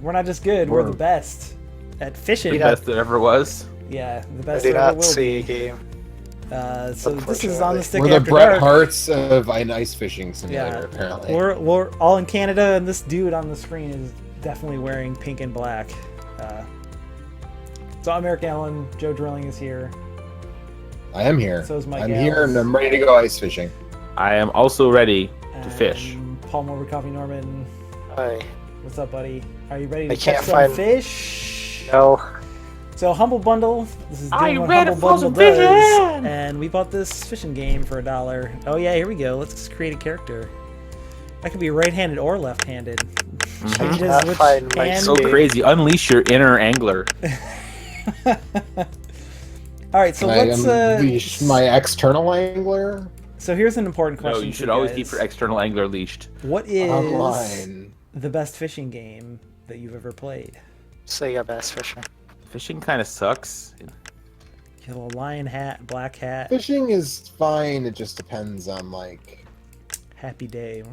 We're not just good, we're the best at fishing. The best there ever was. Yeah, the I best do there ever not will see be. a game. So this is on the stick We're the after Bret dark. Harts of an ice fishing simulator, Yeah, apparently. we're all in Canada, and this dude on the screen is definitely wearing pink and black. So I'm Eric Allen. Joe Drilling is here. I am here. So is Mike I'm Gals. here and I'm ready to go ice fishing. I am also ready to fish. Paul Moore Coffee Norman. Hi. What's up, buddy? Are you ready to I catch can't some find- fish? No. So Humble Bundle. This is Are doing you what ready Humble for Bundle some does, fishing? and we bought this fishing game for $1. Oh yeah, here we go. Let's create a character. I could be right-handed or left-handed. Changes cannot which find my hand. So crazy. Unleash your inner angler. All right, so Can let's. I unleash my external angler So here's an important No, question. you for should always guys. keep your external angler leashed. What is online? the best fishing game that you've ever played? Sega Bass Fishing. Fishing kind of sucks. You have a lion hat, black hat, Fishing is fine. It just depends on like. happy day.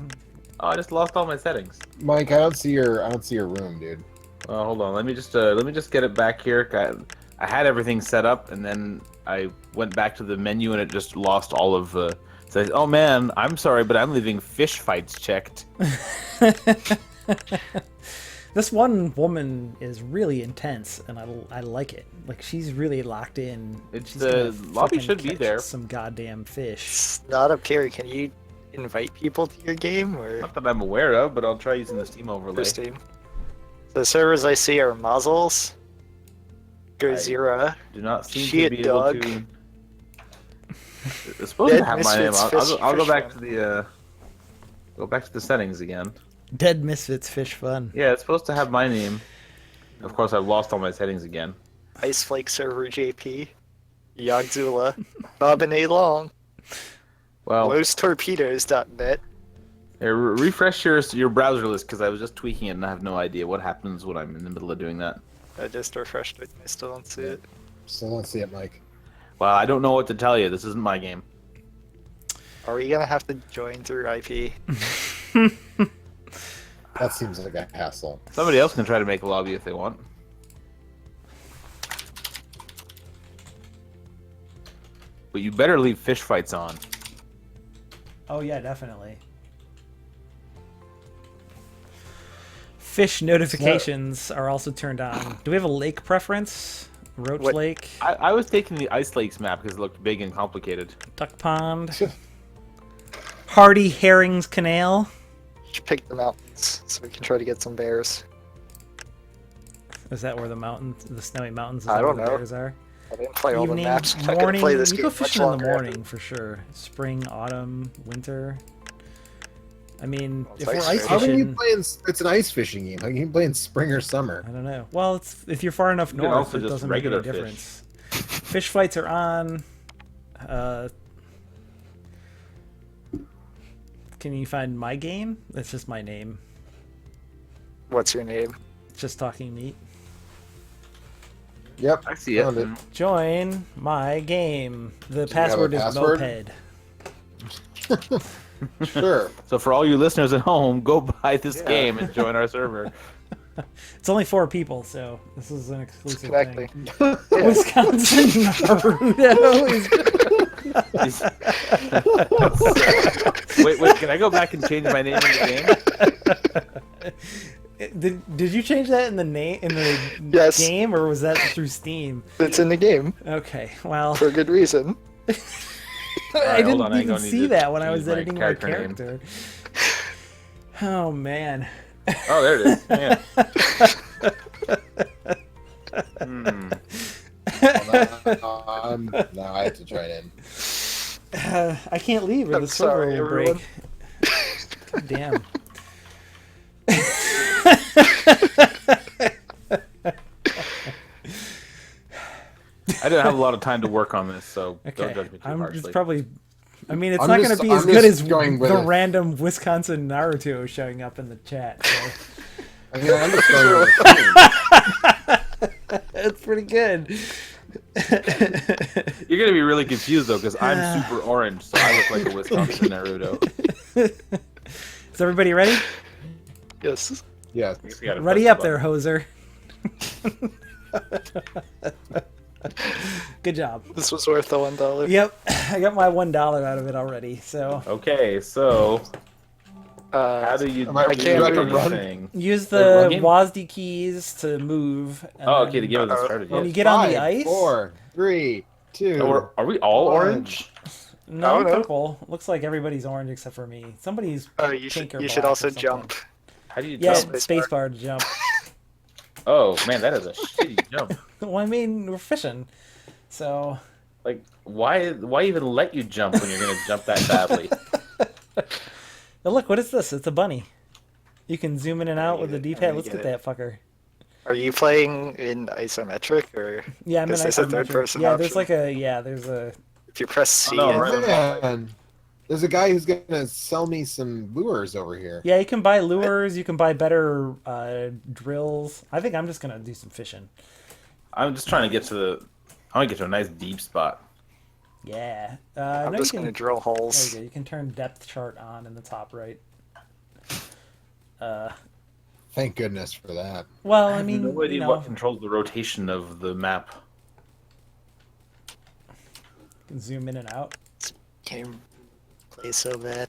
Oh, I just lost all my settings. Mike, I don't see your room, dude. Hold on. Let me just get it back here. I had everything set up, and then I went back to the menu, and it just lost all of the. Says, "Oh man, I'm sorry, but I'm leaving fish fights checked." This one woman is really intense, and I like it. Like, she's really locked in. It's She's the gonna lobby frickin' should be catch there. Some goddamn fish. It's not up here. Can you invite people to your game or Not that I'm aware of, but I'll try using the Steam overlay. your Steam? The servers I see are Muzzles, Gozira, Do not seem Shit, to be able dog. to. It's supposed to Dead have my name. Misfits I'll go Fish back Fun. to the go back to the settings again. Dead Misfits Fish Fun. Yeah, it's supposed to have my name. Of course, I've lost all my settings again. Ice Flake Server JP, Yogzula, Bob and A Long, Well, LosTorpedoes.net. here, refresh your browser list because I was just tweaking it and I have no idea what happens when I'm in the middle of doing that. I just refreshed it. I still don't see it. Still don't see it, Mike. Well, I don't know what to tell you. This isn't my game. Are we gonna have to join through IP? That seems like a hassle. Somebody else can try to make a lobby if they want. But you better leave fish fights on. Oh yeah, definitely. Fish notifications are also turned on. Do we have a lake preference? Roach What- Lake, I was taking the Ice Lakes map because it looked big and complicated. Duck Pond, Hardy Herrings Canal. Should pick the mountains so we can try to get some bears. Is that where the mountains, the snowy mountains, is I that don't where the know. bears are? I didn't play all the Evening, maps. I'm not gonna morning. play this You game go much fishing in the longer after. morning for sure. Spring, autumn, winter. I mean, Well, if it's we're ice ice fishing. How can you fishing, play in? It's an ice fishing game. How can you play in spring or summer? I don't know. Well, it's if you're far enough You can north, also it just doesn't make any regular fish. difference. Fish fights are on. Can you find my game? That's just my name. What's your name? It's just talking meat. Yep. I see it. Found it. Join my game. The you have a password is password? moped. Sure. So for all you listeners at home, go buy this game and join our server. It's only 4 people, so this is an exclusive Exactly. thing. Wisconsin Naruto is. Wait, can I go back and change my name in the game? Did you change that in the name in the Yes. game, or was that through Steam? It's in the game Okay, well, for good reason. I Alright, hold didn't on, I even don't need see to that when I change was my editing my character name. character. Oh man. Oh, there it is. Yeah. Hmm. Now I have to join in. I can't leave, or I'm the server sorry, will everyone. break. God damn. I didn't have a lot of time to work on this, so Okay, don't judge me too it's harshly. probably. I mean, it's I'm not just- going to be I'm as good just as going with the it. random Wisconsin Naruto showing up in the chat. So. I mean, I'm just going with the It's pretty good. You're gonna be really confused though, because I'm super orange, so I look like a Wisconsin Naruto. Is everybody ready? Yes. Yes. I guess we gotta Ready press up the there, hoser. Good job. This was worth the $1. Yep, I got my $1 out of it already. So button. Okay, so how do you Am I I can't ready to run? anything? use Wait, the what game? WASD keys to move. And Oh, then okay, the game hasn't started when yet. you get on the 5, ice. 4, 3, 2. Oh, are we all 1. orange? No, Oh, I'm no. purple. Looks like everybody's orange except for me. Somebody's You pink or should, you should black or also something. jump. How do you Yeah, jump? spacebar to jump. Oh man, that is a shitty jump. Well, I mean, we're fishing, so. Like, why even let you jump when you're gonna jump that badly? Oh, look, what is this? It's a bunny. You can zoom in and out with the I D-pad. Let's get that fucker. Are you playing in isometric or? Yeah, I'm in Because there's a isometric. third-person Yeah, there's option. there's a. If you press C, no, and- right. Man, there's a guy who's gonna sell me some lures over here. Yeah, you can buy lures. You can buy better drills. I think I'm just gonna do some fishing. I'm just trying to get to the. I want to get to a nice deep spot. Yeah. I'm no, just you going to can. drill There you holes. go. You can turn depth chart on in the top right. Thank goodness for that. Well, I I have mean, no idea you know, what controls the rotation of the map. you can zoom in and out. Game plays so bad.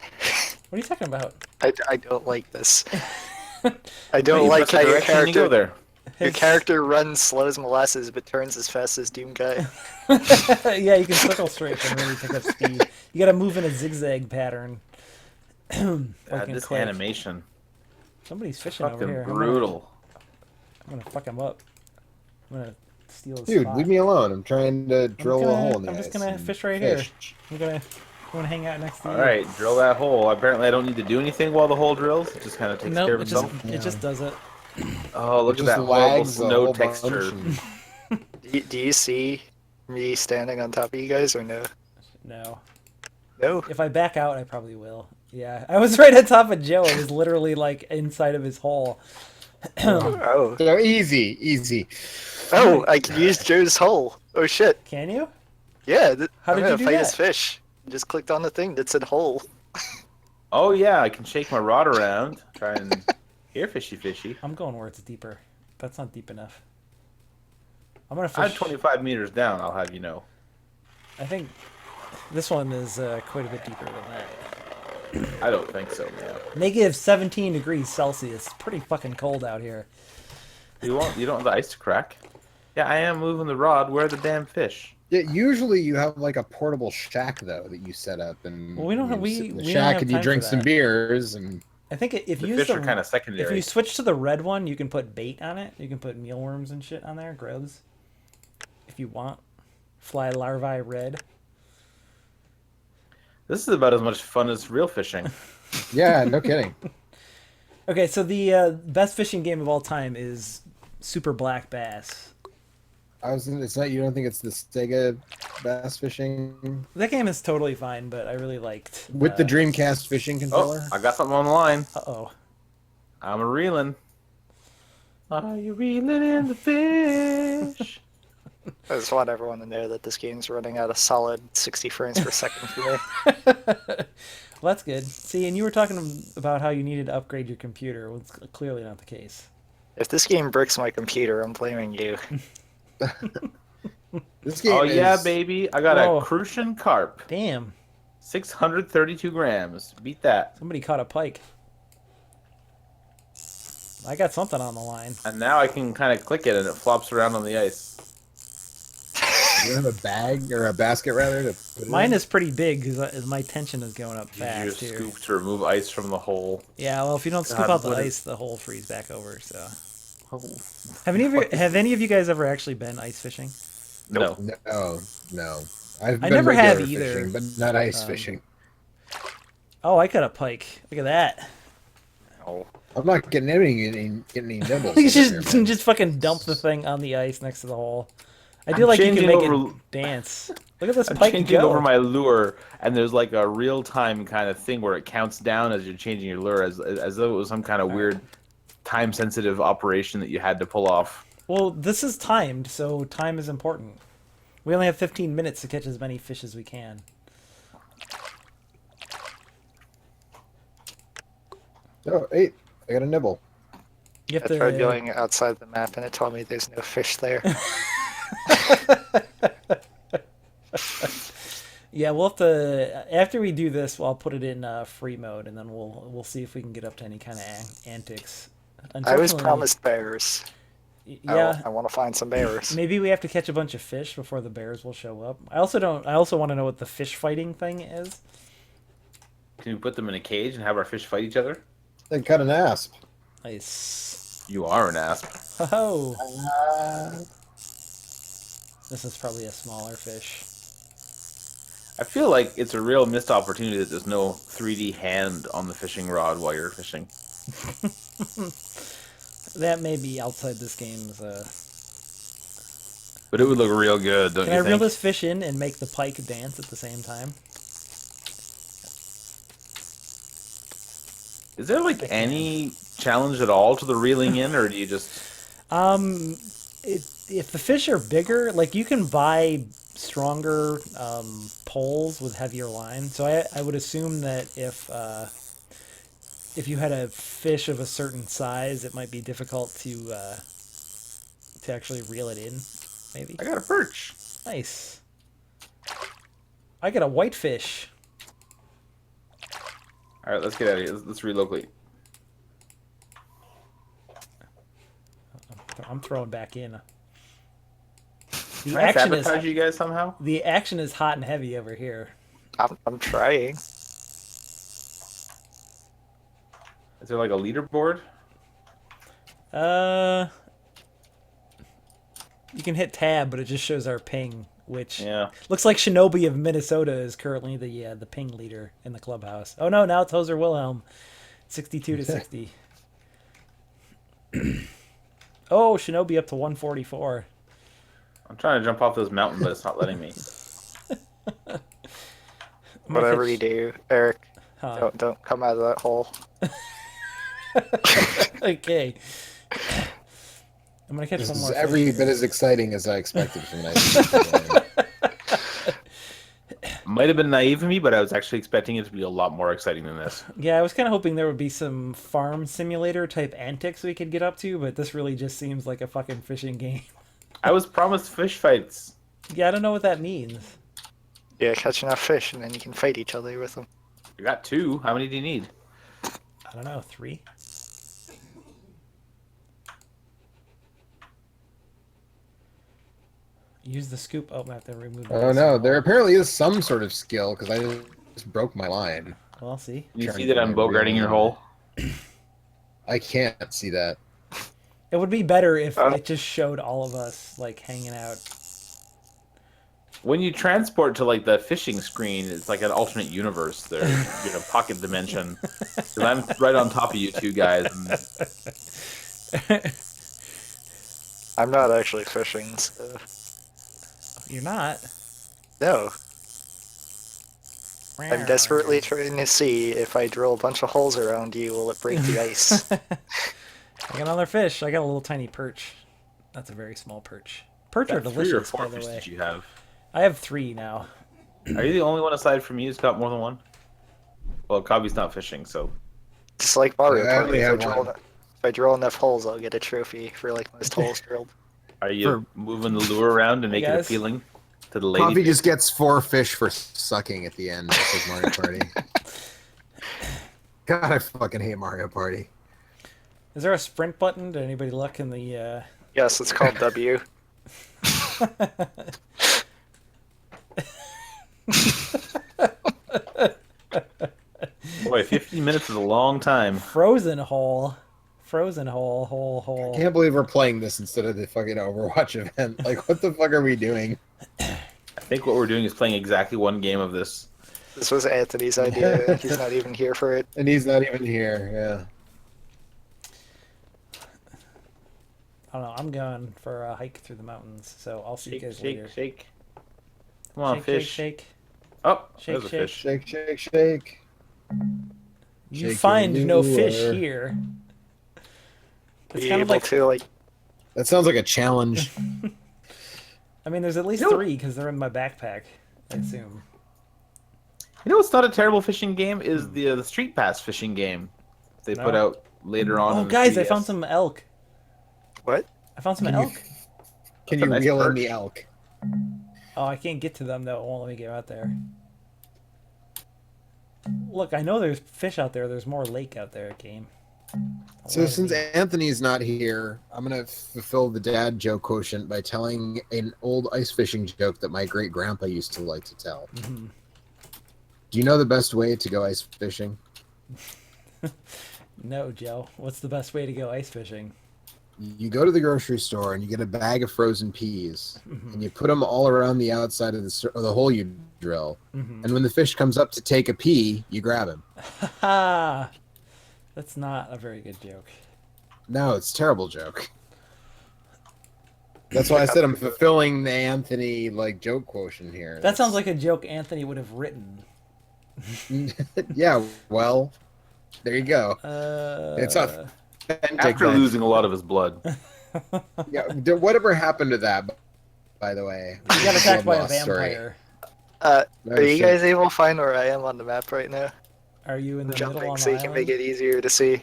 What are you talking about? I don't like this. I You don't like press how the your direction and you go character there. your character runs slow as molasses but turns as fast as Doom Guy. Yeah, you can circle strafe and really pick up speed. You gotta move in a zigzag pattern. God, Working this quick. animation, Somebody's fishing over fucking here. brutal. I'm gonna fuck him up. I'm gonna steal his Dude, spot. leave me alone. I'm trying to drill a hole in the I'm ice. just gonna and fish right fish. here. I'm gonna hang out next to All you. right, drill that hole. Apparently, I don't need to do anything while the hole drills. It just kind of takes care Nope, of it just itself. it just does it. Oh, look It at just that horrible lags a snow whole texture. bunch and- Do you see me standing on top of you guys or no? No. No. If I back out, I probably will. Yeah, I was right on top of Joe. It was literally like inside of his hole. Oh. So easy. Oh, I can use Joe's hole. Oh shit. Can you? Yeah. How I'm did gonna you do fight his that? fish. Just clicked on the thing that said hole. Oh yeah, I can shake my rod around, try and here, fishy. I'm going where it's deeper. That's not deep enough. I'm gonna I'm fish. 25 meters down. I'll have you know. I think this one is quite a bit deeper than that. I don't think so, man. Negative 17 degrees Celsius. It's pretty fucking cold out here. You don't have the ice to crack. Yeah, I am moving the rod. Where are the damn fish? Yeah, usually you have like a portable shack though that you set up, and Well, we don't you have- we- sit in the we don't shack have and you time drink for some that. beers and I think if The you use fish are kind of if secondary. you switch to the red one, you can put bait on it. You can put mealworms and shit on there, grubs, if you want. Fly larvae red. This is about as much fun as real fishing. yeah, no kidding. Okay, so the best fishing game of all time is Super Black Bass. It's not. You don't think it's the Sega bass fishing That game is totally fine, but I really liked with the Dreamcast fishing Oh, controller? I got something on the line. Uh-oh. I'm a reeling. Are you reeling in the fish? I just want everyone to know that this game's running at a solid 60 frames per second for me. Well, that's good. See, and you were talking about how you needed to upgrade your computer. Well, it's clearly not the case. If this game bricks my computer, I'm blaming you. This game Oh yeah, is- baby! I got Whoa. a crucian carp, Damn. 632 grams. Beat that. Somebody caught a pike. I got something on the line. And now I can kind of click it, and it flops around on the ice. You have a bag or a basket rather to put it Mine in? is pretty big because my tension is going up Use your fast here. scoop to remove ice from the hole. Yeah, well, if you don't scoop God, out the what is- ice, the hole frees back over. So, Oh. have any of you guys ever actually been ice fishing? No. No. I've I been never have regular either. fishing, but not ice Um, fishing. Oh, I caught a pike. Look at that. Oh. I'm not getting any nibbles. You over here, just man. just fucking dump the thing on the ice next to the hole. I do I'm like you can changing make over- it dance. Look at this I'm pike changing go. over my lure, and there's like a real-time kind of thing where it counts down as you're changing your lure, as though it was some kind of weird, time-sensitive operation that you had to pull off. Well, this is timed, so time is important. We only have 15 minutes to catch as many fish as we can. Oh, hey, I got a nibble. You have I tried to. going outside the map and it told me there's no fish there. Yeah, we'll have to. After we do this, I'll put it in free mode, and then we'll see if we can get up to any kind of antics. I was Unfortunately, promised bears. yeah. I want to find some bears. Maybe we have to catch a bunch of fish before the bears will show up. I also want to know what the fish fighting thing is. Can we put them in a cage and have our fish fight each other? Then cut an asp. Nice. You are an asp. Oh, this is probably a smaller fish. I feel like it's a real missed opportunity that there's no 3D hand on the fishing rod while you're fishing. That may be outside this game's. But it would look real good, don't Can you I reel think? this fish in and make the pike dance at the same time? Is there like any challenge at all to the reeling in, or do you just... If the fish are bigger, like you can buy stronger poles with heavier line. So I would assume that if you had a fish of a certain size, it might be difficult to actually reel it in. Maybe. I got a perch. Nice. I got a whitefish. All right, let's get out of here. Let's relocate. I'm throwing back in. Can I sabotage you guys somehow? The action is hot and heavy over here. I'm trying. Is there like a leaderboard? You can hit tab, but it just shows our ping, which Yeah. looks like Shinobi of Minnesota is currently the ping leader in the clubhouse. Oh no, now it's Hoser Wilhelm, 62 to 60. Oh, Shinobi up to 144. I'm trying to jump off this mountain, but it's not letting me. Whatever you do, Eric, Huh. don't come out of that hole. Okay. I'm gonna catch This one is more. every fish. bit as exciting as I expected from that. Might have been naive of me, but I was actually expecting it to be a lot more exciting than this. Yeah, I was kind of hoping there would be some farm simulator type antics we could get up to, but this really just seems like a fucking fishing game. I was promised fish fights. Yeah, I don't know what that means. Yeah, catch enough fish and then you can fight each other with them. I got 2. How many do you need? I don't know, 3? Use the scoop. Oh, I have to remove. Oh no, there apparently is some sort of skill because I just broke my line. Well, I'll see. You Trying see to that I'm remember bogarting your now. hole? I can't see that. It would be better if it just showed all of us like hanging out. When you transport to like the fishing screen, it's like an alternate universe. There, you know, pocket dimension. 'Cause I'm right on top of you two guys. And I'm not actually fishing, so... You're not. No. I'm desperately trying to see if I drill a bunch of holes around you, will it break the ice? I got another fish. I got a little tiny perch. That's a very small perch. Perch are that 3 or delicious, 4 by the fish way. that you have. I have 3 now. Are you the only one aside from me who's got more than one? Well, Kabi's not fishing, so Just like Mario Yeah, I Party, only have one. if I drill enough holes, I'll get a trophy for like most holes drilled. are you moving the lure around to make it guys? appealing to the Coffee lady? just gets 4 fish for sucking at the end. This is Mario Party. God, I fucking hate Mario Party. Is there a sprint button? Did anybody look in the? Yes, it's called W. Boy, 15 minutes is a long time. Frozen hole. Frozen hole. Hole. Hole. I can't believe we're playing this instead of the fucking Overwatch event. Like, what the fuck are we doing? I think what we're doing is playing exactly one game of this. This was Anthony's idea. He's not even here for it. And he's not even here. Yeah. I don't know. I'm going for a hike through the mountains, so I'll see you Shake, guys shake, later. shake. Come on, shake, fish. shake, shake. Oh, Shake, there's a shake. fish. Shake, shake, shake. You Shake find your no fish lure. here. It's Be kind of able like. to like That sounds like a challenge. I mean, there's at least You know- 3 because they're in my backpack. I assume. You know what's not a terrible fishing game is the Street Pass fishing game they put No. out later on. Oh, in the guys, I 3DS. found some elk. What? I found some Can you- elk. Can That's a you nice reel in perch. the elk? Oh, I can't get to them though. It won't let me get out there. Look, I know there's fish out there. There's more lake out there, game. So since Anthony's not here, I'm gonna fulfill the dad joke quotient by telling an old ice fishing joke that my great grandpa used to like to tell. Mhm. Do you know the best way to go ice fishing? No, Joe. What's the best way to go ice fishing? You go to the grocery store and you get a bag of frozen peas Mhm. and you put them all around the outside of the hole you drill. Mhm. And when the fish comes up to take a pea, you grab him. Ha! That's not a very good joke. No, it's a terrible joke. That's why I said I'm fulfilling the Anthony like joke quotient here. That sounds like a joke Anthony would have written. Yeah, well, there you go. It's Uh, authentic. After then. losing a lot of his blood. Yeah, whatever happened to that? By the way, he got attacked by a Blood loss story. vampire. Oh, Are you shit. guys able to find where I am on the map right now? Are you in the middle Jumping on so the you can make island? it easier to see.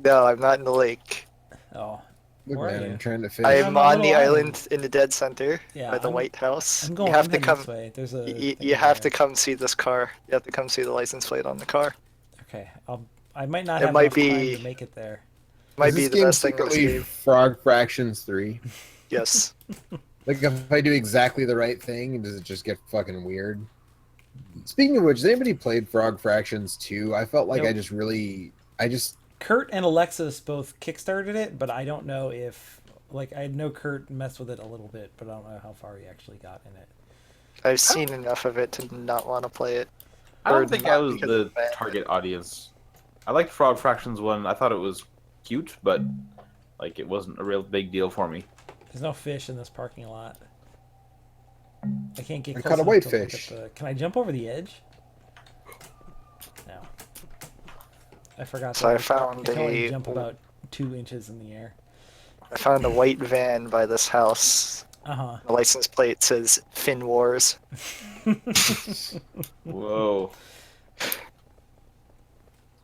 No, I'm not in the lake. Oh, Look, Where are man, you? I'm trying to fish. I'm I'm on on the the little island in the dead center Yeah, by the I'm- White House. I'm going. You have I'm to heading come. this way. There's a. You thing have to there. come see this car. You have to come see the license plate on the car. Okay, I might not It have might enough time be- to make it there. Might Is be this the game best thing in this secretly game. Frog Fractions 3? Yes. Like, if I do exactly the right thing, does it just get fucking weird? Speaking of which, has anybody played Frog Fractions 2? I felt like Nope. I just Kurt and Alexis both kickstarted it, but I don't know if I know Kurt messed with it a little bit, but I don't know how far he actually got in it. I've seen enough of it to not want to play it. I Or don't think not I was because the of that. target audience. I liked Frog Fractions 1. I thought it was cute, but like it wasn't a real big deal for me. There's no fish in this parking lot. I can't get I close caught a enough white to look at fish. Can I jump over the edge? No. I forgot. So that I found can only a- jump about 2 inches in the air. I found a white van by this house. Uh huh. The license plate says Fin Wars. Whoa.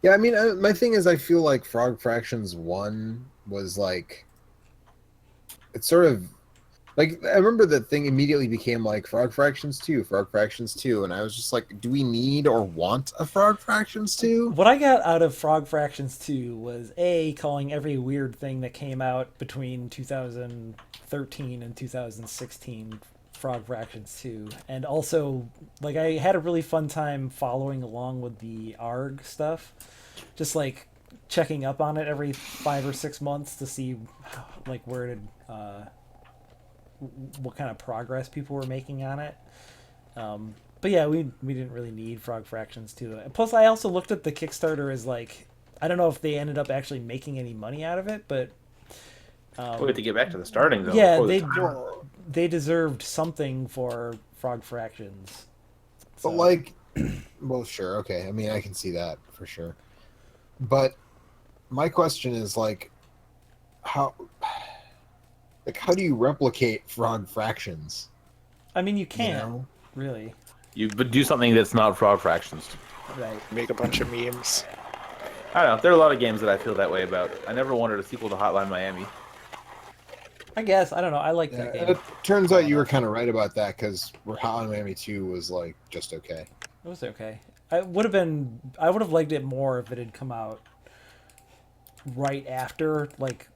Yeah, I mean, my thing is, I feel like Frog Fractions 1 was like, it's sort of like, I remember that thing immediately became like Frog Fractions 2, Frog Fractions 2, and I was just like, do we need or want a Frog Fractions 2? What I got out of Frog Fractions 2 was calling every weird thing that came out between 2013 and 2016 Frog Fractions 2, and also I had a really fun time following along with the ARG stuff, just checking up on it every 5 or 6 months to see where it what kind of progress people were making on it. But yeah, we didn't really need Frog Fractions 2. Plus, I also looked at the Kickstarter as I don't know if they ended up actually making any money out of it, but We have to get back to the starting though. yeah, before the they deserved something for Frog Fractions. But well, sure, okay. I mean, I can see that for sure. But my question is how do you replicate Frog Fractions? I mean, you can't know? really, You but do something that's not Frog Fractions. right? Make a bunch of memes. I don't know. There are a lot of games that I feel that way about. I never wanted a sequel to Hotline Miami. I guess I don't know. I like that Yeah, game. it turns out you were kind of right about that because Hotline Miami 2 was just okay. It was okay. I would have liked it more if it had come out right after,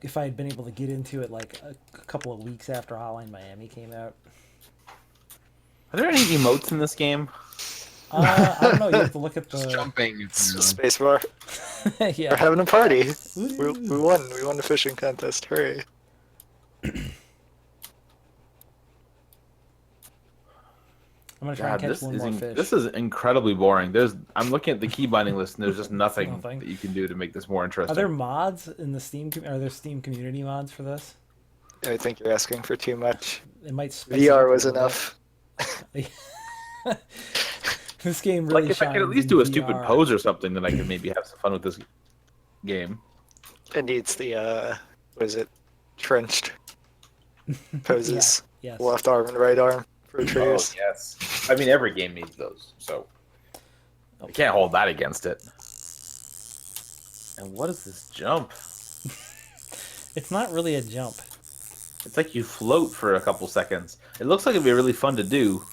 if I had been able to get into it a couple of weeks after Hotline Miami came out. Are there any emotes in this game? I don't know. You have to look at Just the jumping. Spacebar. We're yeah. having a party. We Woo. won. We won the fishing contest. Hooray. I'm gonna try and God, catch one more fish. this is incredibly boring. I'm looking at the key binding list, and there's just nothing Nothing. that you can do to make this more interesting. Are there mods in the Steam? Are there Steam community mods for this? I think you're asking for too much. It might. spice it up VR a was little enough. bit. This game really if I could at shines least in do a stupid VR. pose or something, then I could maybe have some fun with this game. It needs the what is it? Trenched poses. Yes. Left arm and right arm for Oh triggers. yes. I mean, every game needs those, so I can't hold that against it. And what is this jump? It's not really a jump. It's like you float for a couple seconds. It looks like it'd be really fun to do.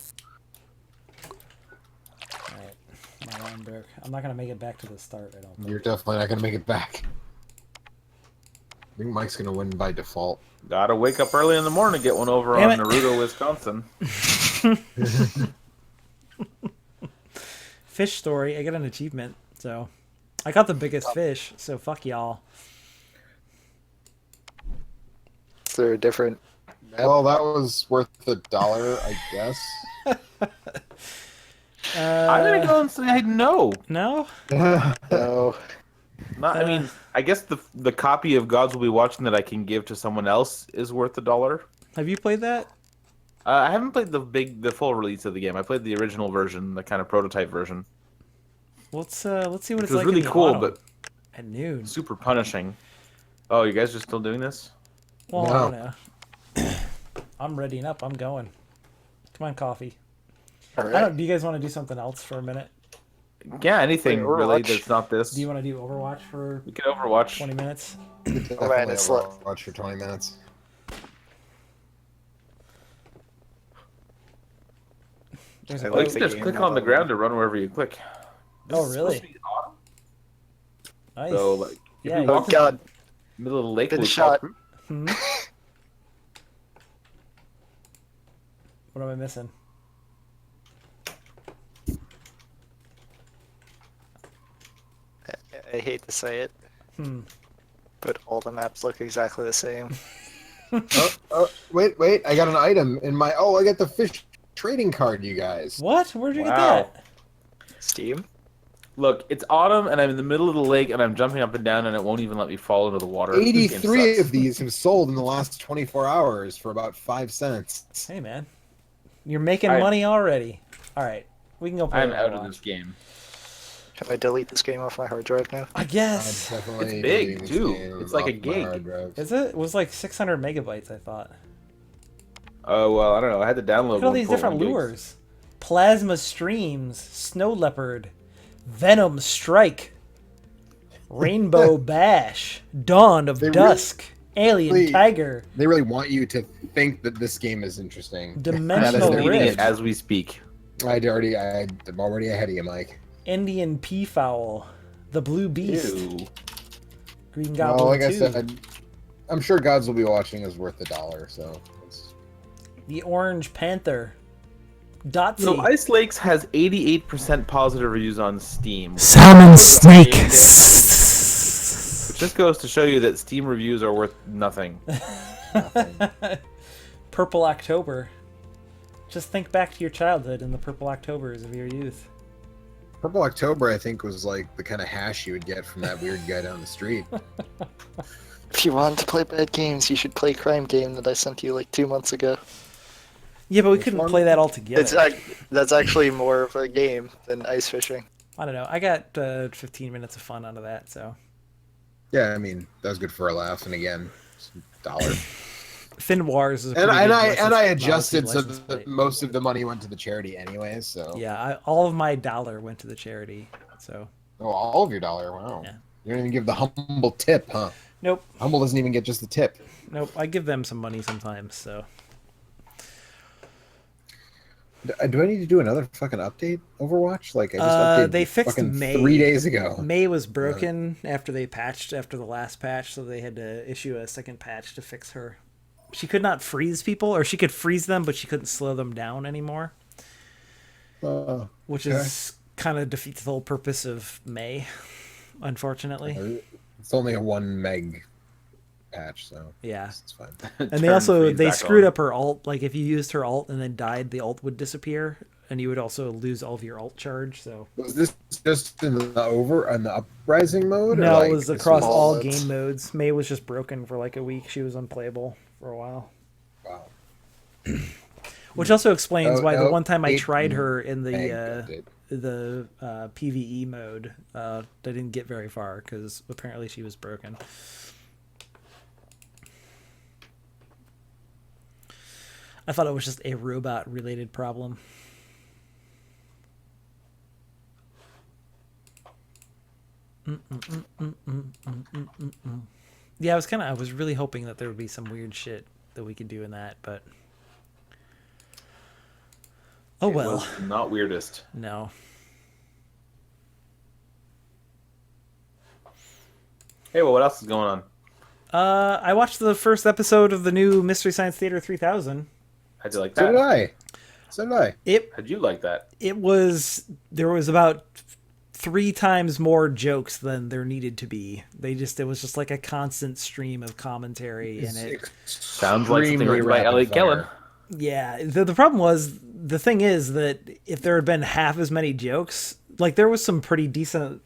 Alright. My alarm broke. I'm not going to make it back to the start, I don't think. You're definitely not gonna make it back. I think Mike's gonna win by default. Gotta wake up early in the morning to get one over Damn on it. Naruto, Wisconsin. Fish story. I got an achievement, so... I got the biggest fish, so fuck y'all. Is there a different map? Well, that was worth $1, I guess. I'm gonna go and say no. No? No. Not, I mean, I guess the copy of Gods Will Be Watching that I can give to someone else is worth $1. Have you played that? I haven't played the full release of the game. I played the original version, the kind of prototype version. Let's see what Which it's was like really in the cool, autumn. but At noon. super punishing. Oh, you guys are still doing this? Well, No. I don't know. I'm readying up. I'm going. Come on, coffee. All I right. don't. Do you guys want to do something else for a minute? Yeah, anything Wait, really Overwatch? that's not this. Do you want to do Overwatch for We can Overwatch. 20 minutes? Definitely it's like- watch for 20 minutes. There's I a Well, you like boat. can the just game click mode on the on ground to run wherever you click. This Oh, is really? supposed to be autumn. Nice. So, like, if Yeah, you you- Oh walk in God. the middle of the lake, Good we shot. fall through. Hmm? What am I missing? I hate to say it, Hmm. but all the maps look exactly the same. Wait, I got an item in my... Oh, I got the fish trading card, you guys. What? Where'd you Wow. get that? Steam? Look, it's autumn, and I'm in the middle of the lake, and I'm jumping up and down, and it won't even let me fall into the water. This game 83 sucks. of these have sold in the last 24 hours for about 5 cents. Hey, man. You're making I- money already. All right. We can go play I'm out of Overwatch. this game. Can I delete this game off my hard drive now? I I'm guess. definitely It's big, deleting this too. game It's like a off my gig. hard drive. Is it? It was like 600 megabytes, I thought. Oh, well, I don't know. I had to download Look at all one these for different 1 gig. lures. Plasma streams, snow leopard, venom strike, rainbow bash, dawn of They dusk, alien really- tiger, They really want you to think that this game is interesting. dimensional I'm eating it rift, as we speak. I'm already ahead of you, Mike. Indian peafowl, the blue beast, Ew. green Well, goblin like I 2, said, I'm sure Gods Will Be Watching is worth $1, so... It's... the orange panther, Dotsy, So Ice Lakes has 88% positive reviews on Steam. salmon snake. Which just goes to show you that Steam reviews are worth nothing. Purple October. Just think back to your childhood and the Purple Octobers of your youth. Purple October, I think, was like the kind of hash you would get from that weird guy down the street. If you want to play bad games, you should play Crime Game that I sent you like 2 months ago. Yeah, but we Which couldn't one? play that all together. That's actually more of a game than ice fishing. I don't know. I got 15 minutes of fun out of that, so. Yeah, I mean, that was good for a laugh, and again, it's $1. Fin Wars is a And pretty good I license- adjusted so license that plate. most of the money went to the charity anyways, so... Yeah, all of my dollar went to the charity, so. Oh, all of your $1, wow. Yeah. You don't even give the Humble tip, huh? Nope, Humble doesn't even get just the tip. nope. I give them some money sometimes, so. Do I need to do another fucking update, Overwatch? Like, I just updated they fixed fucking May. 3 days ago. May was broken after they patched after the last patch, so they had to issue a second patch to fix her. She could not freeze people, or she could freeze them, but she couldn't slow them down anymore, which is kind of defeats the whole purpose of May, unfortunately. It's only a 1 meg patch, so Yeah. it's fine. And they Turn also freeze they back screwed on. up her alt. Like if you used her alt and then died, the alt would disappear, and you would also lose all of your alt charge. So Was this just in the uprising mode? or no, like, it was this across all modes? game modes. May was just broken for like a week. She was unplayable for a while. Wow. Which also explains Oh, why the no, one time I 8 tried her in meg the update. PVE mode, I didn't get very far because apparently she was broken. I thought it was just a robot related problem. Yeah, I was really hoping that there would be some weird shit that we could do in that, but oh It well. was not weirdest. No. Hey, well, what else is going on? I watched the first episode of the new Mystery Science Theater 3000. How'd you like So that? did I. So did I. It How'd you like that? there was about 3 times more jokes than there needed to be. It was just like a constant stream of commentary in it. Sounds like something Extremely written by rapid Elliot fire. Gillen. Yeah, the problem was, the thing is that if there had been half as many jokes, like there was some pretty decent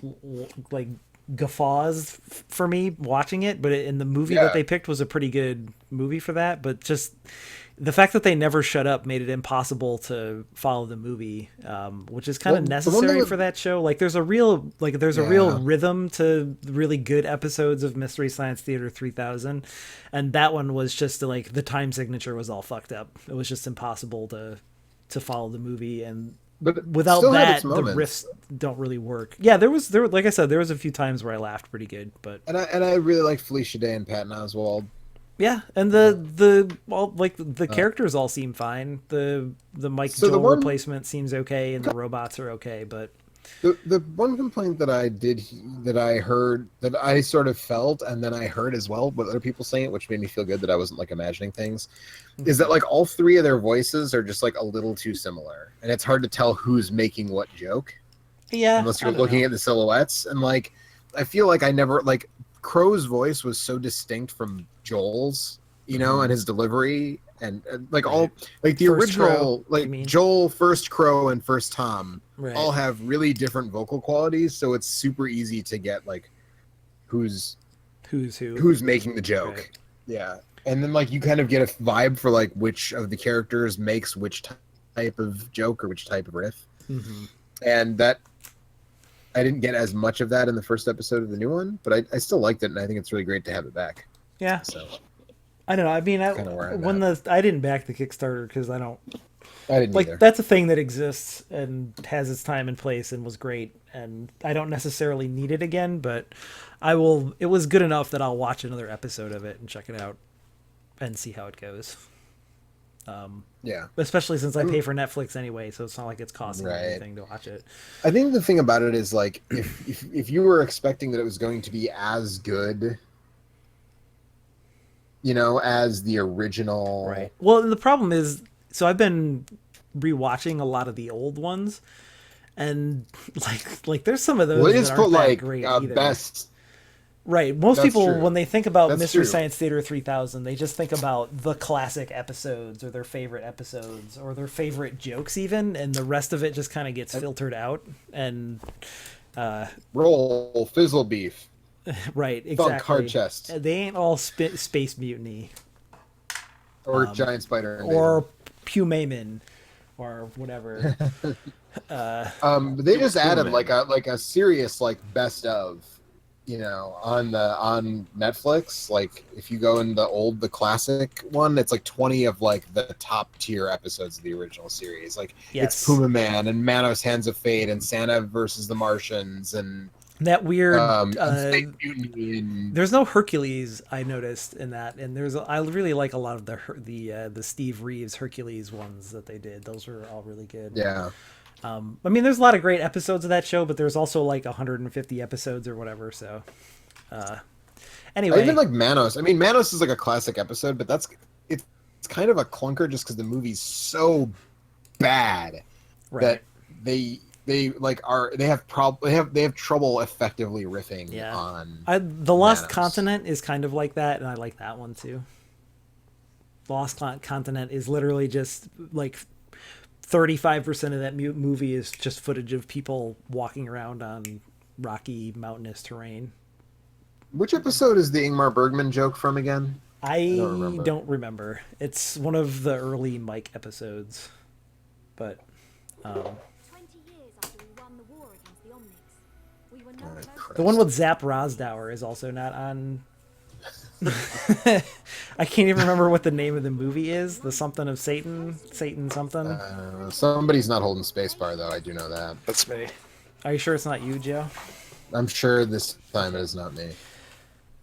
like guffaws for me watching it, but in the movie Yeah. that they picked was a pretty good movie for that, but just the fact that they never shut up made it impossible to follow the movie, which is kind of Well, the one necessary thing for that show. Like there's a real Yeah. rhythm to really good episodes of Mystery Science Theater 3000, and that one was just like the time signature was all fucked up. It was just impossible to follow the movie, and But it without still had that its the moments. riffs don't really work. Yeah, there like I said, there was a few times where I laughed pretty good, but And I really liked Felicia Day and Patton Oswalt. yeah, and the all like the characters all seem fine. The Mike So the Joel one- replacement seems okay, and the robots are okay, but The one complaint that I heard that I sort of felt and then I heard as well with other people saying it, which made me feel good that I wasn't like imagining things, is that like all 3 of their voices are just like a little too similar, and it's hard to tell who's making what joke yeah, unless I you're don't looking know. at the silhouettes. And like I feel like I never like Crow's voice was so distinct from Joel's, you know, and his delivery and like all like the First Crow, original you like mean? Joel, First Crow, and First Tom Right. all have really different vocal qualities, so it's super easy to get like who's Who's making the joke. Right. Yeah, and then like you kind of get a vibe for like which of the characters makes which type of joke or which type of riff, Mm-hmm. and that I didn't get as much of that in the first episode of the new one, but I still liked it, and I think it's really great to have it back. Yeah, So I don't know. I mean, kinda where I'm I didn't back the Kickstarter because I don't I didn't like either. that's a thing that exists and has its time and place and was great, and I don't necessarily need it again, but I will. It was good enough that I'll watch another episode of it and check it out and see how it goes. Yeah, Especially since I pay for Netflix anyway, so it's not like it's costing me Right. anything to watch it. I think the thing about it is like if you were expecting that it was going to be as good, you know, as the original, Right. Well, and the problem is, so I've been rewatching a lot of the old ones, and like there's some of those Well, they that just aren't put that like great either. best. Right. Most That's people, true. when they think about That's Mystery true. Science Theater 3000, they just think about the classic episodes or their favorite episodes or their favorite jokes even, and the rest of it just kind of gets filtered out. And Roll fizzle beef, right, thunk exactly. hard chest, They ain't all space mutiny or giant spider, invasion. or Pumaman or whatever. But they just added Man. like a serious like best of, you know, on Netflix. Like if you go in the classic one, it's like 20 of like the top tier episodes of the original series. Like Yes. it's Puma Man and Manos Hands of Fate and Santa versus the Martians and That weird. and Space Mutiny and There's no Hercules, I noticed in that, and I really like a lot of the Steve Reeves Hercules ones that they did. Those were all really good. yeah. I mean, there's a lot of great episodes of that show, but there's also like 150 episodes or whatever. So, anyway, I even like Manos. I mean, Manos is like a classic episode, but it's kind of a clunker just because the movie's so bad right. that they have trouble effectively riffing Yeah. on. The Lost Manos. Continent is kind of like that, and I like that one too. Lost Continent is literally just like 35% of that movie is just footage of people walking around on rocky mountainous terrain. Which episode is the Ingmar Bergman joke from again? I don't don't remember. remember. It's one of the early Mike episodes, but 20 years after we won the war against the Omnics, we were no Alright, closer. Christ. the one with Zap Rosdower is also not on. I can't even remember what the name of the movie is. The something of Satan something. Somebody's not holding spacebar though. I do know that. That's me. Are you sure it's not you, Joe? I'm sure this time it is not me.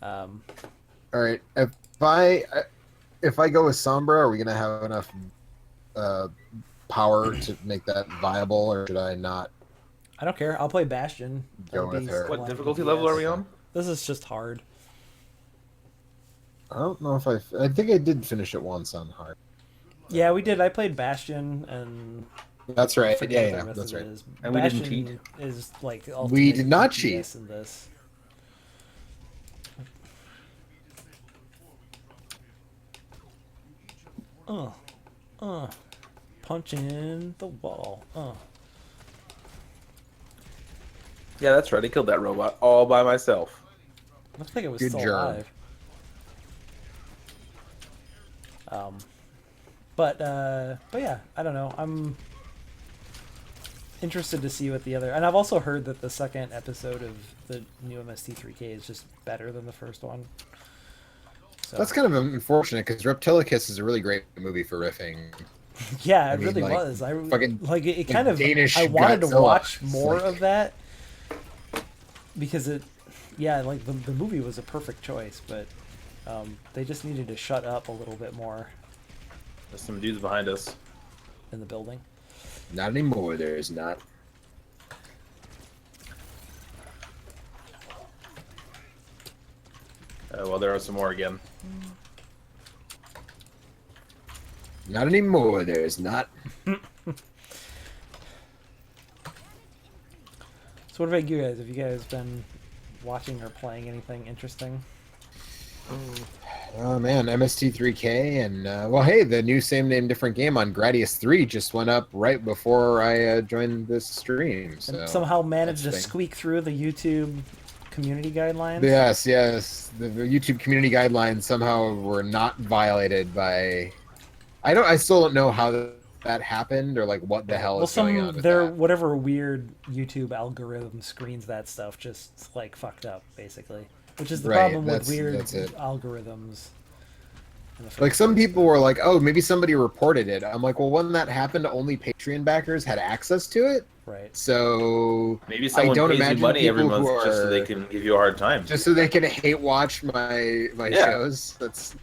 Um, All right, if I go with Sombra, are we gonna have enough power to make that viable, or should I not I don't care. I'll play Bastion. go That'll with be her? What one difficulty FPS. level are we on? This is just hard. I don't know if I think I did finish it once on hard. Yeah, we did. I played Bastion, and That's I right. forget Yeah, what yeah, the rest that's of it right. is. And we didn't Bastion cheat. is like We ultimate did not FPS cheat. in this. Punching the wall. Yeah, that's right. I killed that robot all by myself. Looks like it was Good still job. alive. But yeah, I don't know. I'm interested to see what the other. And I've also heard that the second episode of the new MST3K is just better than the first one. So, That's kind of unfortunate because Reptilicus is a really great movie for riffing. yeah, it I mean, really like, was. I fucking, like it. like, Kind of. Danish I wanted to Godzilla. watch It's more like- of that because it. Yeah, like the movie was a perfect choice, but they just needed to shut up a little bit more There's some dudes behind us. in the building. Not anymore. There's not. Well, there are some more again. Not anymore. There's not. So what about you guys? Have you guys been watching or playing anything interesting? Oh man, MST3K and well, hey, the new same name different game on Gradius 3 just went up right before I joined this stream. So And somehow managed to that's the thing. squeak through the YouTube community guidelines? Yes, yes. The YouTube community guidelines somehow were not violated by. I still don't know how that happened or like what the hell Well, is going on with their that. whatever weird YouTube algorithm screens that stuff just like fucked up basically, which is the Right, problem with that's- weird that's it. algorithms. in the Like first some place. people were like, "Oh, maybe somebody reported it." I'm like, "Well, when that happened, only Patreon backers had access to it." Right. So Maybe someone don't pays you imagine money every people month who just so they are- can give you a hard time. just so they can hate watch my Yeah. shows. That's.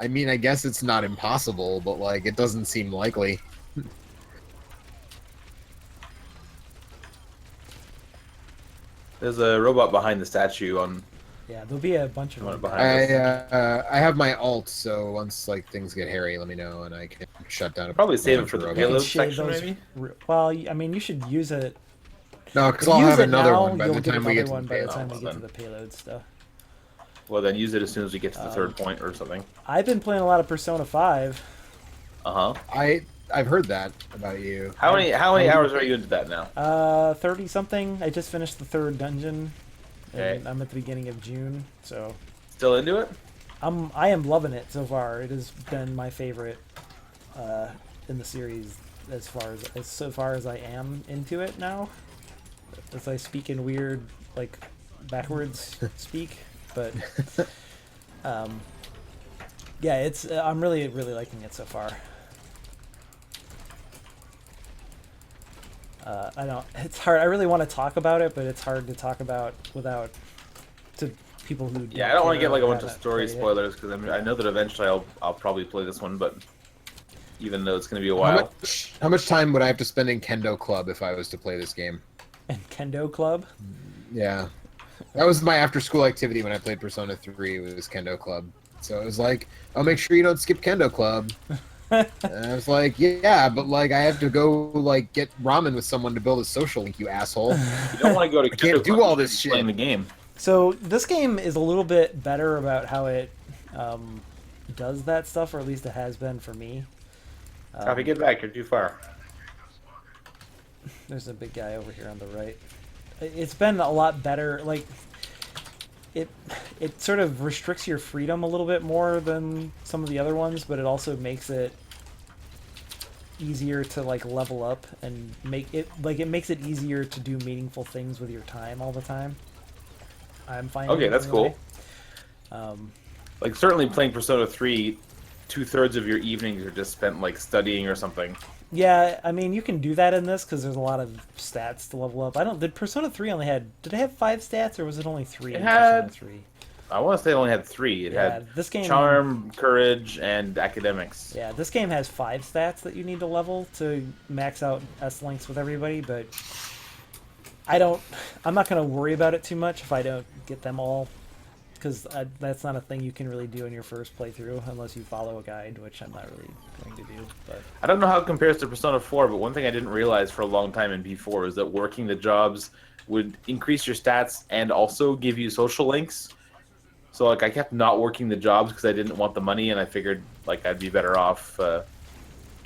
I mean, I guess it's not impossible, but like, it doesn't seem likely. There's a robot behind the statue on. Yeah, there'll be a bunch of One them. behind I have my alt, so once like things get hairy, let me know and I can shut down. Probably a save it bunch for of the robots. You can payload shave section, those maybe? Well, I mean, you should use it. No, because If I'll you have use it another now, one by you'll the get time we another get to one the by the payload. time we get to then. the payload stuff. Well, then use it as soon as we get to the third point or something. I've been playing a lot of Persona 5. Uh huh. I've heard that about you. How many hours are you into that now? 30 something. I just finished the third dungeon. Okay. And I'm at the beginning of June, so Still into it? I am loving it so far. It has been my favorite in the series so far as I am into it now. As I speak in weird like backwards speak, but yeah, it's I'm really liking it so far. I don't. It's hard. I really want to talk about it, but it's hard to talk about without to people who. Yeah, I don't want to care get like a or bunch of haven't story played it. spoilers because I know that eventually I'll probably play this one, but even though it's going to be a How while. much time would I have to spend in Kendo Club if I was to play this game? And Kendo Club. Yeah, that was my after-school activity when I played Persona 3. Was Kendo Club. So it was like, "Oh, make sure you don't skip Kendo Club." And I was like, "Yeah, but like I have to go like get ramen with someone to build a social link, you asshole." You don't want to go to can't Kendo do Club, all you this should be playing shit. the game. So this game is a little bit better about how it does that stuff, or at least it has been for me. Copy, get back. You're too far. There's a big guy over here on the right. It's been a lot better. Like it sort of restricts your freedom a little bit more than some of the other ones, but it also makes it easier to like level up and it makes it easier to do meaningful things with your time all the time. I'm finding. Okay, that's anyway. cool. Like certainly playing Persona 3 2/3 of your evenings are just spent like studying or something. Yeah, I mean, you can do that in this because there's a lot of stats to level up. I don't. Did Persona 3 only had? Did it have 5 stats or was it only 3? It in had- Persona 3? I want to say it only had 3. It Yeah, had this game. charm, courage, and academics. Yeah, this game has 5 stats that you need to level to max out S links with everybody, but I'm not gonna worry about it too much if I don't get them all, because that's not a thing you can really do in your first playthrough unless you follow a guide, which I'm not really going to do. But I don't know how it compares to Persona 4, but one thing I didn't realize for a long time in P4 is that working the jobs would increase your stats and also give you social links. So like I kept not working the jobs because I didn't want the money, and I figured like I'd be better off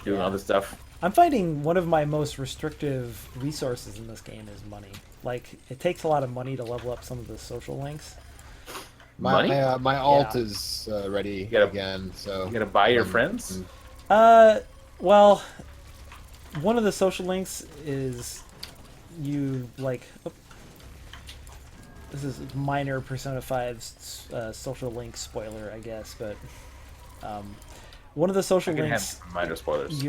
doing Yeah. other stuff. I'm finding one of my most restrictive resources in this game is money. Like, it takes a lot of money to level up some of the social links. Money? My alt Yeah. is ready gotta- again, so You gotta buy your um, friends. Well, one of the social links is you, like... this is minor Persona 5's social link spoiler, I guess, but... one of the I social can links... have minor spoilers.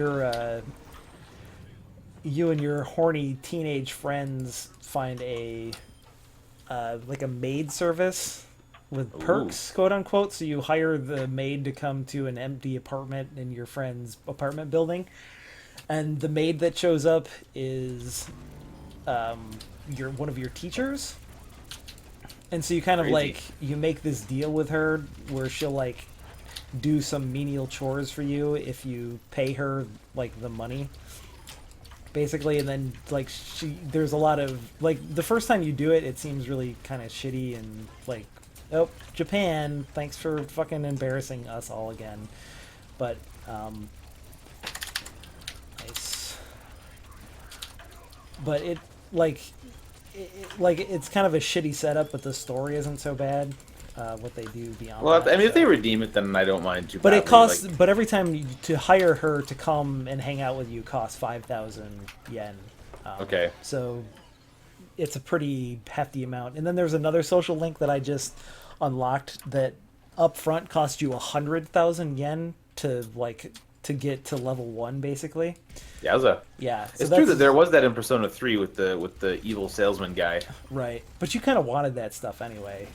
You and your horny teenage friends find a like a maid service with perks, quote unquote. So you hire the maid to come to an empty apartment in your friend's apartment building, and the maid that shows up is one of your teachers. And so you kind of Crazy. like you make this deal with her where she'll like do some menial chores for you if you pay her like the money, basically. And then like there's a lot of like the first time you do it, it seems really kind of shitty and like, oh, Japan, thanks for fucking embarrassing us all again. But nice. But it like it's kind of a shitty setup, but the story isn't so bad. What they do beyond. Well, that, I mean, if so. they redeem it, then I don't mind too. But it badly, costs. like- But every time to hire her to come and hang out with you costs 5,000 yen. Okay. So it's a pretty hefty amount. And then there's another social link that I just unlocked that up front costs you 100,000 yen to get to level 1, basically. Yowza. Yeah. So It's true that's- that there was that in Persona 3 with the evil salesman guy. Right. But you kind of wanted that stuff anyway.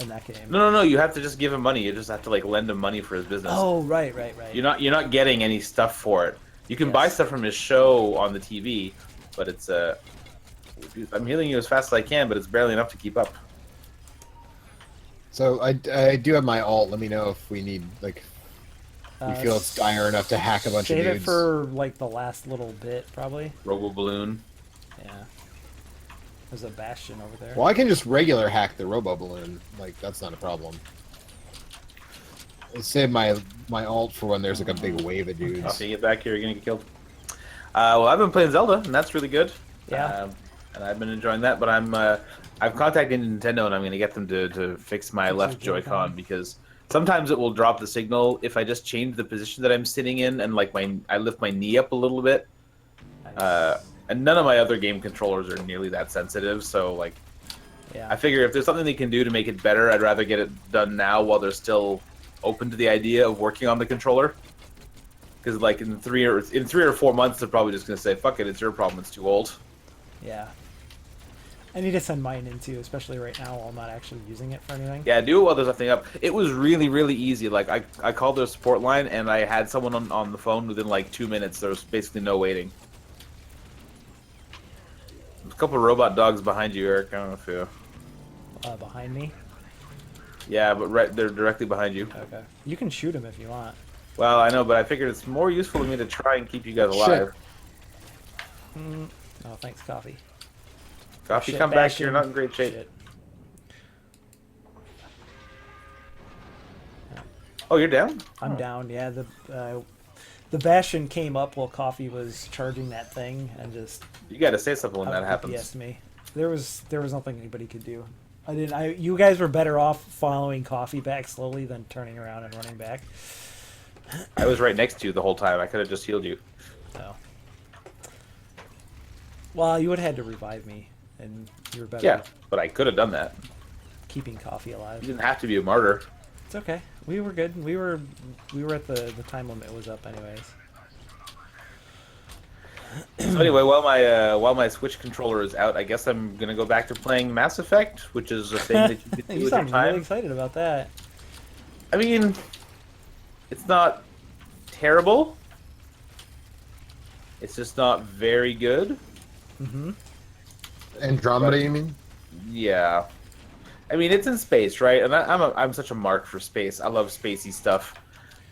In that game. No. You have to just give him money. You just have to like lend him money for his business. Oh, right. You're not getting any stuff for it. You can buy Yes. stuff from his show on the TV, but it's I'm healing you as fast as I can, but it's barely enough to keep up. So I do have my alt. Let me know if we need like we feel it's dire enough to hack a bunch of Save dudes. it for like the last little bit, probably. Robo Balloon. Yeah. There's a bastion over there. Well, I can just regular hack the robo balloon. Like that's not a problem. I'll save my alt for when there's like a big wave of dudes. If you get back here, you're gonna get killed. Well, I've been playing Zelda, and that's really good. Yeah. And I've been enjoying that. But I've contacted Nintendo, and I'm gonna get them to fix my left your Joy-Con Joy-Con. because sometimes it will drop the signal if I just change the position that I'm sitting in and like I lift my knee up a little bit. Nice. And none of my other game controllers are nearly that sensitive, so like Yeah. I figure if there's something they can do to make it better, I'd rather get it done now while they're still open to the idea of working on the controller. Because like in 3 or 4 months, they're probably just gonna say, "Fuck it, it's your problem. It's too old." Yeah. I need to send mine in too, especially right now while I'm not actually using it for anything. Yeah, do it while there's nothing up. It was really, really easy. Like I called their support line and I had someone on the phone within like 2 minutes. There was basically no waiting. There's a couple of robot dogs behind you, Eric. I don't know if you. Behind me. Yeah, but they're directly behind you. Okay. You can shoot him if you want. Well, I know, but I figured it's more useful to me to try and keep you guys alive. Oh, thanks, Coffee. Coffee, Shit, come back. Bastion. You're not in great shape. Shit. Oh, you're down? I'm down. Yeah, the Bastion came up while Coffee was charging that thing and just You got to say something when that happens. DPS'd me. There was nothing anybody could do. You guys were better off following Coffee back slowly than turning around and running back. I was right next to you the whole time. I could have just healed you. So. Well, you would have had to revive me, and you were better Yeah, at but I could have done that. keeping Coffee alive. You didn't have to be a martyr. It's okay. We were good. We were at the time limit was up anyways. So anyway, while my Switch controller is out, I guess I'm gonna go back to playing Mass Effect, which is a thing that you can do You with your sound time. really excited about that. I mean, it's not terrible. It's just not very good. Mm-hmm. Andromeda, you mean? Yeah. I mean, it's in space, right? And I'm such a mark for space. I love spacey stuff,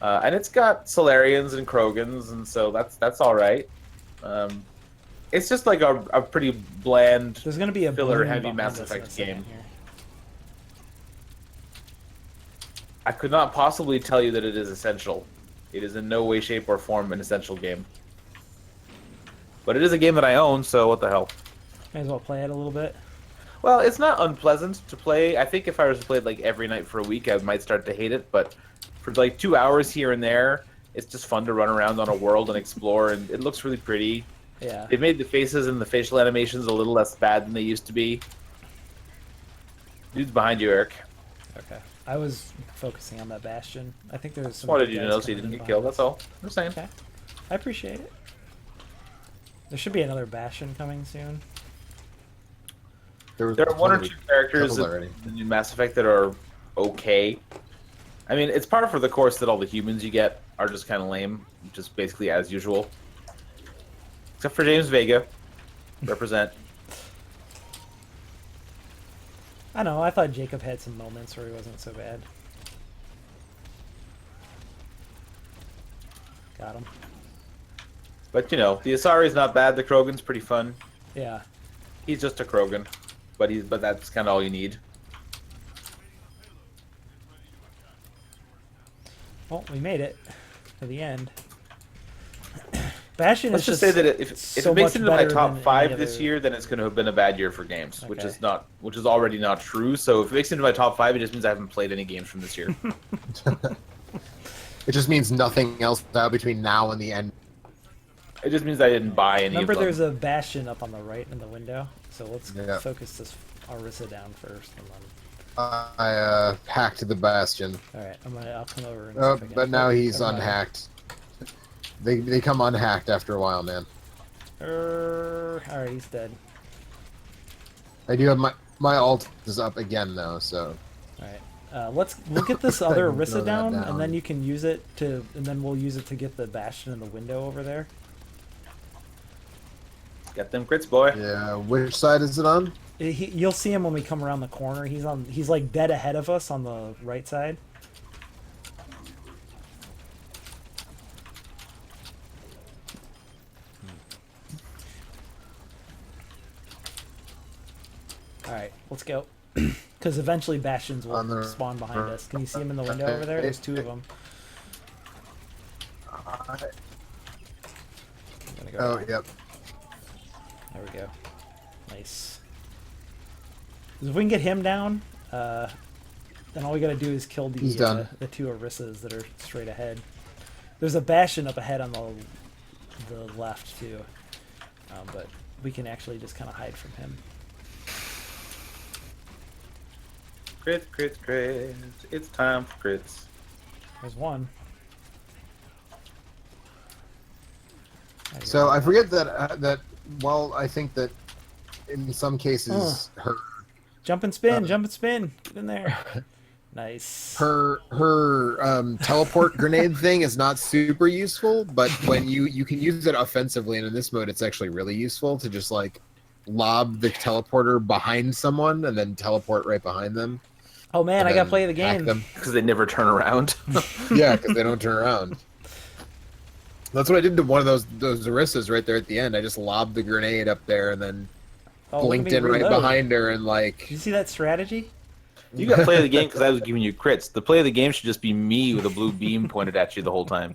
and it's got Solarians and Krogans, and so that's all right. It's just like a pretty bland, There's gonna be a filler-heavy balloon Mass behind us in a Effect second game. here. I could not possibly tell you that it is essential. It is in no way, shape, or form an essential game. But it is a game that I own, so what the hell? May as well play it a little bit. Well, it's not unpleasant to play. I think if I was to play it like every night for a week, I might start to hate it. But for like 2 hours here and there, it's just fun to run around on a world and explore, and it looks really pretty. Yeah. They've made the faces and the facial animations a little less bad than they used to be. Dude's behind you, Eric. Okay. I was focusing on that Bastion. I think there's Just some. wanted good you to guys know so you coming didn't in get killed, behind that's all. I'm just saying. us. Okay. I appreciate it. There should be another Bastion coming soon. There are one or two characters already. in the new Mass Effect that are okay. I mean, it's par for the course that all the humans you get are just kind of lame, just basically as usual. Except for James Vega. Represent. I know. I thought Jacob had some moments where he wasn't so bad. Got him. But, you know, the Asari's not bad, the Krogan's pretty fun. Yeah. He's just a Krogan. But that's kind of all you need. Well, we made it to the end. Bastion Let's is just say that if so it makes much it into my better top than 5 any this other- year, then it's going to have been a bad year for games, which Okay. is already not true. So if it makes it into my top 5, it just means I haven't played any games from this year. It just means nothing else out between now and the end. It just means I didn't buy any Remember, of them. there's a Bastion up on the right in the window. So let's Yeah. focus this Arissa down first, and then. I hacked the Bastion. All right, I'll come over. And Oh, see if I can- but now he's come on. unhacked. They come unhacked after a while, man. All right, he's dead. I do have my alt is up again though, so All right, we'll get this other I can throw Arissa that down, and down. then you can use it to, and then we'll use it to get the Bastion in the window over there. Got them crits, boy. yeah. Which side is it on? You'll see him when we come around the corner. He's like dead ahead of us on the right side. All right, let's go. Because eventually Bastions will On the- spawn behind us. Can you see him in the window over there? There's 2 of them. I'm gonna go Oh, down. yep. There we go. Nice. 'Cause if we can get him down, then all we gotta do is kill He's done. the 2 Arissas that are straight ahead. There's a Bastion up ahead on the left too, but we can actually just kind of hide from him. Crits, crits, crits. It's time for crits. There's one. So I forget that while I think that in some cases Jump and spin, jump and spin. Get in there. Nice. her teleport grenade thing is not super useful, but when you can use it offensively, and in this mode it's actually really useful to just like lob the teleporter behind someone and then teleport right behind them. Oh man, and I gotta then play the hack game. them. Because they never turn around. Yeah, because they don't turn around. That's what I did to one of those Arissas right there at the end. I just lobbed the grenade up there and then Oh, look at blinked me in right reload. behind her and Did like you see that strategy? You got to play the game because I was giving you crits. The play of the game should just be me with a blue beam pointed at you the whole time.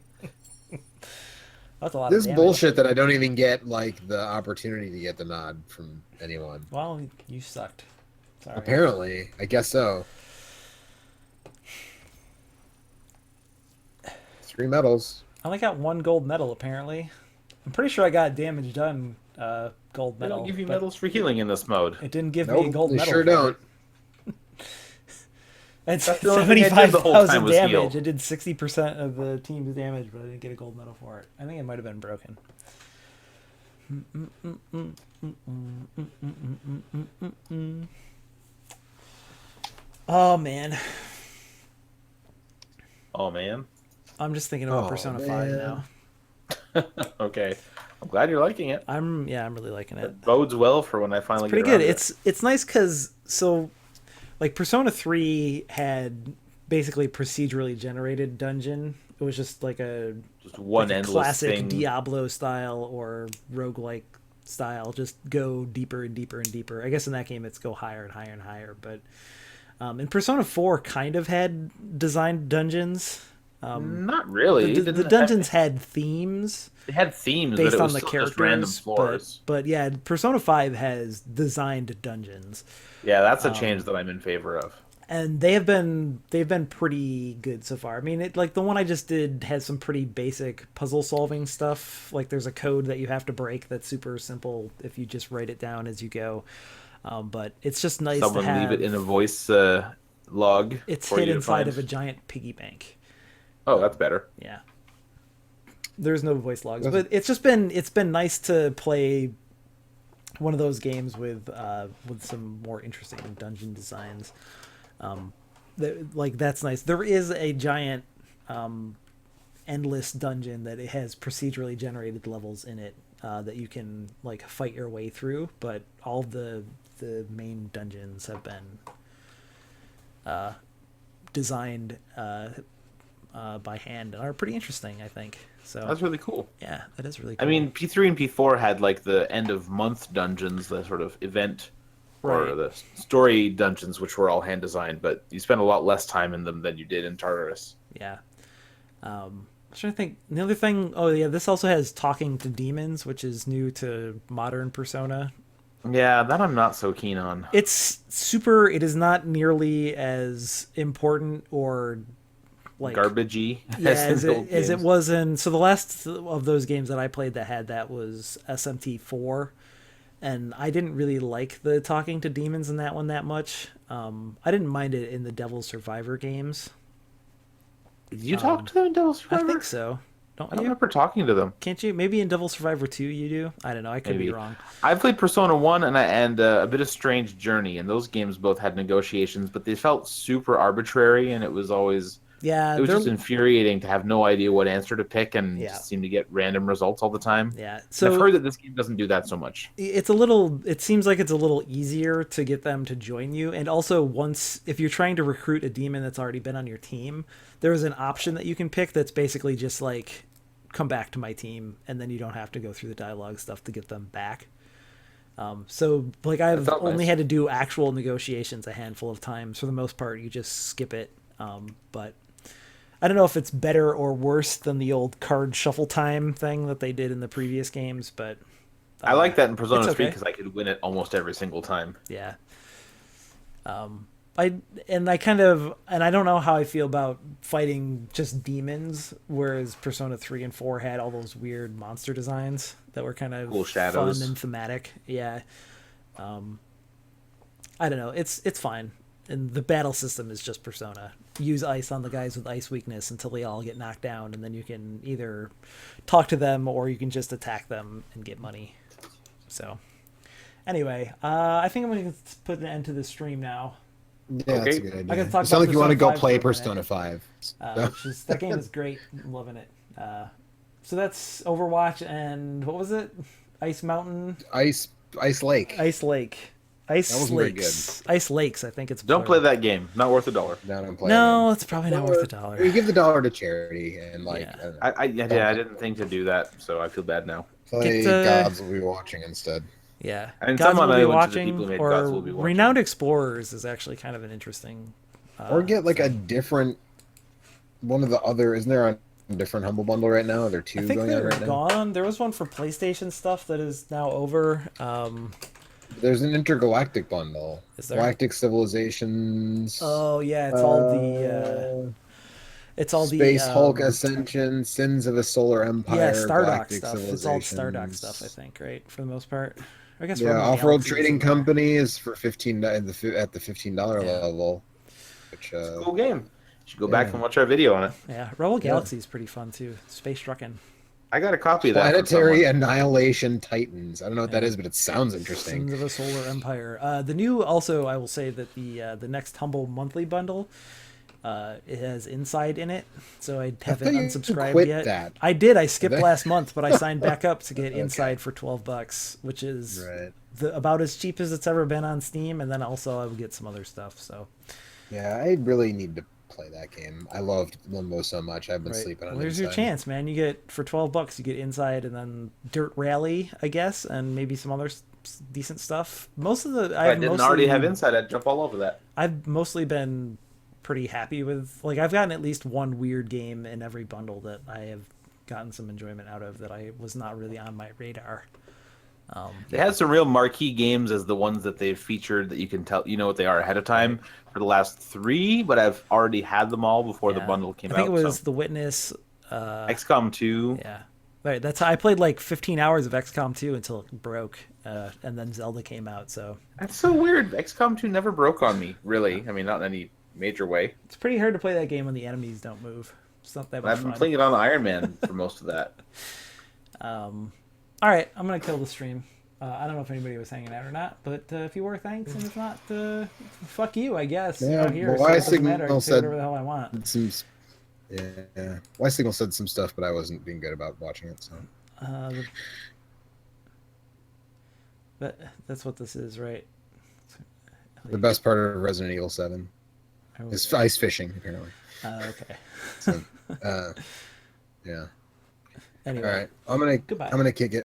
That's a lot this of damage. bullshit that I don't even get like the opportunity to get the nod from anyone. Well, you sucked. Sorry. Apparently, I guess so. 3 medals. I only got 1 gold medal apparently. I'm pretty sure I got damage done gold They medal. don't give you but medals for healing in this mode. It didn't give me a Nope, gold they medal. sure for it. don't. It's That's the only thing I did the whole 75,000 time was damage. heal. It did 60% of the team's damage, but I didn't get a gold medal for it. I think it might have been broken. Oh man, Oh man. I'm just thinking about Oh, Persona 5 man. now. Okay. I'm glad you're liking it. I'm really liking it. It bodes well for when I finally Pretty get around good. to it. It's nice because like Persona 3 had basically procedurally generated dungeon. It was just like a Just one like a endless classic thing. Diablo style or roguelike style. Just go deeper and deeper and deeper. I guess in that game it's go higher and higher and higher. But and Persona 4 kind of had designed dungeons. Not really. The, the dungeons had themes It had themes, but based it on was the still just random characters, floors. but yeah, Persona 5 has designed dungeons. Yeah, that's a change that I'm in favor of. And they've been pretty good so far. I mean, it like the one I just did has some pretty basic puzzle solving stuff. Like there's a code that you have to break that's super simple if you just write it down as you go. But it's just nice Someone to have leave it in a voice log. it's for hid you to inside find. of a giant piggy bank. Oh, that's better. Yeah. There's no voice logs, but it's been nice to play one of those games with some more interesting dungeon designs. That's nice. There is a giant endless dungeon that it has procedurally generated levels in it that you can like fight your way through, but all the main dungeons have been designed by hand and are pretty interesting, I think. So That's really cool. yeah, that is really I cool. mean, P3 and P4 had like the end of month dungeons, the sort of event or Right. the story dungeons, which were all hand designed, but you spent a lot less time in them than you did in Tartarus. Yeah. I'm trying to think. The other thing, oh yeah, this also has talking to demons, which is new to modern Persona. Yeah, that I'm not so keen on. It's super. It is not nearly as important or like Garbagey yeah, as, in the old as it games. was in. So the last of those games that I played that had that was SMT4, and I didn't really like the talking to demons in that one that much. I didn't mind it in the Devil Survivor games. Did you talk to them in Devil Survivor? I think so. Don't I don't you? remember talking to them. Can't you? Maybe in Devil Survivor 2 you do. I don't know. I could be Maybe. wrong. I played Persona 1 and a bit of Strange Journey, and those games both had negotiations, but they felt super arbitrary, and it was always Yeah, it was they're- just infuriating to have no idea what answer to pick and Yeah. just seem to get random results all the time. yeah. And I've So heard that this game doesn't do that so much. it's a little. It seems like it's a little easier to get them to join you, and also once if you're trying to recruit a demon that's already been on your team, there is an option that you can pick that's basically just like come back to my team, and then you don't have to go through the dialogue stuff to get them back. So like I've felt only nice. had to do actual negotiations a handful of times. For the most part, you just skip it. But I don't know if it's better or worse than the old card shuffle time thing that they did in the previous games, but I like that in Persona it's 3 okay. because I could win it almost every single time. yeah. I don't know how I feel about fighting just demons, whereas Persona 3 and 4 had all those weird monster designs that were kind of Cool shadows. fun and thematic. Yeah. I don't know. It's fine. And the battle system is just Persona. Use ice on the guys with ice weakness until they all get knocked down, and then you can either talk to them or you can just attack them and get money. So, anyway, I think I'm going to put an end to the stream now. Yeah, that's Okay. a good I idea. gotta talk It sounds about like you want to Persona go 5 play for a minute. Persona 5. That game is great. I'm loving it. So that's Overwatch and what was it? Ice Mountain, Ice Lake. Ice Lake, Ice That wasn't very Lakes, Ice Lakes. I think it's Don't play plural. that game. Not worth $1. No, I'm playing No, it. it's probably not worth $1. You give the $1 to charity and like Yeah. don't know, I didn't think to do that, so I feel bad now. play Get, Gods Will Be Watching instead. Yeah, And Gods someone Will I Be went to the Watching people who made or Gods Will Be Watching. Renowned Explorers is actually kind of an interesting. Or get like a different one of the other. Isn't there a different Humble Bundle right now? Are there two I think going they're on right now? gone. There was one for PlayStation stuff that is now over. There's an intergalactic bundle. Is there? Galactic Civilizations. Oh yeah, it's all the. It's all Space the Hulk Ascension, Sins of a Solar Empire. Yeah, Stardock Galactic stuff. It's all Stardock Civilizations. stuff, I think, right? For the most part. I guess Yeah, Roman Off Road Galaxy is Trading in there. Company is for $15 at the $15 Yeah. level. Which It's a cool game. You should go back yeah. and watch our video on it. Yeah, Rebel Galaxy is pretty fun too. Space Truckin'. I got a copy of that. From Planetary someone. Annihilation Titans. I don't know what that Yeah. is, but it sounds interesting. Sons of a Solar Empire. The new, also, I will say that the next Humble monthly bundle, it has Inside in it, so I haven't thought you unsubscribed quit yet. that. I did. I skipped Did I? last month, but I signed back up to get Okay. Inside for $12, which is Right. about as cheap as it's ever been on Steam. And then also I would get some other stuff. So Yeah, I really need to play that game. I loved Limbo so much. I've been right. sleeping on Well, there's your Inside. chance, man. You get for $12, you get Inside and then Dirt Rally, I guess, and maybe some other decent stuff. Most of the If I didn't already have Inside, I'd jump all over that. I've mostly been pretty happy with, like, I've gotten at least one weird game in every bundle that I have gotten some enjoyment out of that I was not really on my radar. They had some real marquee games as the ones that they've featured that you can tell you know what they are ahead of time for the last 3, but I've already had them all before the Yeah. bundle came I think out. it was so. The Witness. XCOM 2. Yeah. Right, that's how I played like 15 hours of XCOM 2 until it broke, and then Zelda came out. So That's so weird. XCOM 2 never broke on me, really. I mean, not in any major way. it's pretty hard to play that game when the enemies don't move. It's not that much I've been fun. playing it on Iron Man for most of that. All right, I'm gonna kill the stream. I don't know if anybody was hanging out or not, but if you were, thanks, and if not, fuck you, I guess. Yeah, Out here, well, so it Y doesn't matter. I can Signal say said- whatever the hell I want. Yeah. Y Signal said some stuff, but I wasn't being good about watching it. So But that's what this is, right? the best part of Resident Evil 7 is ice fishing, apparently. Okay. So, yeah. Anyway, All right, I'm gonna Goodbye. kick it.